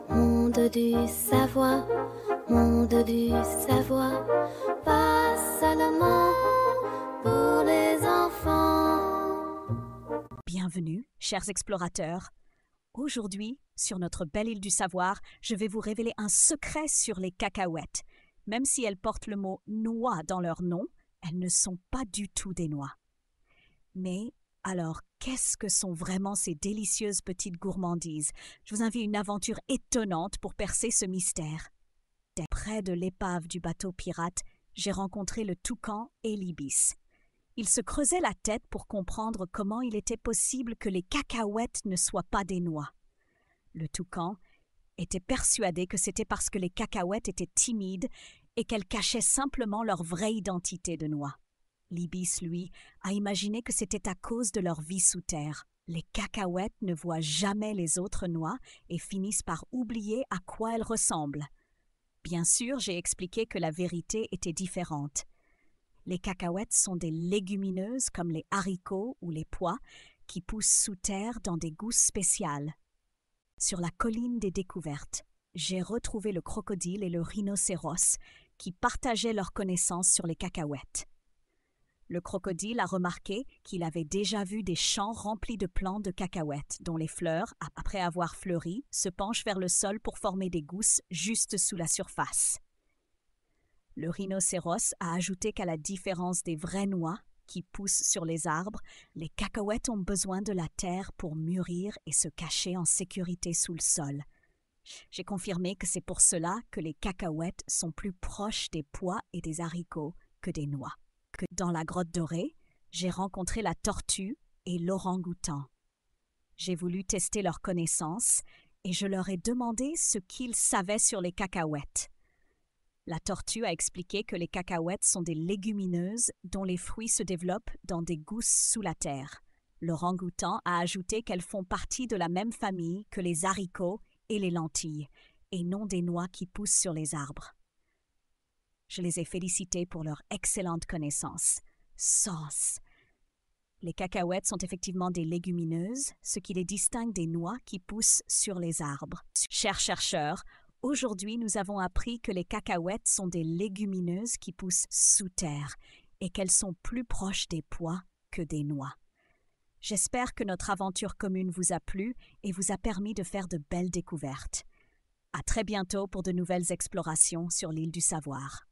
Monde du savoir, monde du savoir, pas seulement pour les enfants. Bienvenue, chers explorateurs. Aujourd'hui, sur notre belle île du savoir, je vais vous révéler un secret sur les cacahuètes. Même si elles portent le mot noix dans leur nom, elles ne sont pas du tout des noix. Mais alors, qu'est-ce que sont vraiment ces délicieuses petites gourmandises? Je vous invite à une aventure étonnante pour percer ce mystère. Près de l'épave du bateau pirate, j'ai rencontré le toucan et l'ibis. Il se creusait la tête pour comprendre comment il était possible que les cacahuètes ne soient pas des noix. Le toucan était persuadé que c'était parce que les cacahuètes étaient timides et qu'elles cachaient simplement leur vraie identité de noix. L'ibis, lui, a imaginé que c'était à cause de leur vie sous terre. Les cacahuètes ne voient jamais les autres noix et finissent par oublier à quoi elles ressemblent. Bien sûr, j'ai expliqué que la vérité était différente. Les cacahuètes sont des légumineuses comme les haricots ou les pois qui poussent sous terre dans des gousses spéciales. Sur la colline des découvertes, j'ai retrouvé le crocodile et le rhinocéros qui partageaient leurs connaissances sur les cacahuètes. Le crocodile a remarqué qu'il avait déjà vu des champs remplis de plants de cacahuètes dont les fleurs, après avoir fleuri, se penchent vers le sol pour former des gousses juste sous la surface. Le rhinocéros a ajouté qu'à la différence des vraies noix qui poussent sur les arbres, les cacahuètes ont besoin de la terre pour mûrir et se cacher en sécurité sous le sol. J'ai confirmé que c'est pour cela que les cacahuètes sont plus proches des pois et des haricots que des noix. Dans la grotte dorée, j'ai rencontré la tortue et l'orang-outan. J'ai voulu tester leurs connaissances et je leur ai demandé ce qu'ils savaient sur les cacahuètes. La tortue a expliqué que les cacahuètes sont des légumineuses dont les fruits se développent dans des gousses sous la terre. L'orang-outan a ajouté qu'elles font partie de la même famille que les haricots et les lentilles, et non des noix qui poussent sur les arbres. Je les ai félicités pour leur excellente connaissance. Sens. Les cacahuètes sont effectivement des légumineuses, ce qui les distingue des noix qui poussent sur les arbres. Chers chercheurs, aujourd'hui nous avons appris que les cacahuètes sont des légumineuses qui poussent sous terre et qu'elles sont plus proches des pois que des noix. J'espère que notre aventure commune vous a plu et vous a permis de faire de belles découvertes. À très bientôt pour de nouvelles explorations sur l'île du savoir.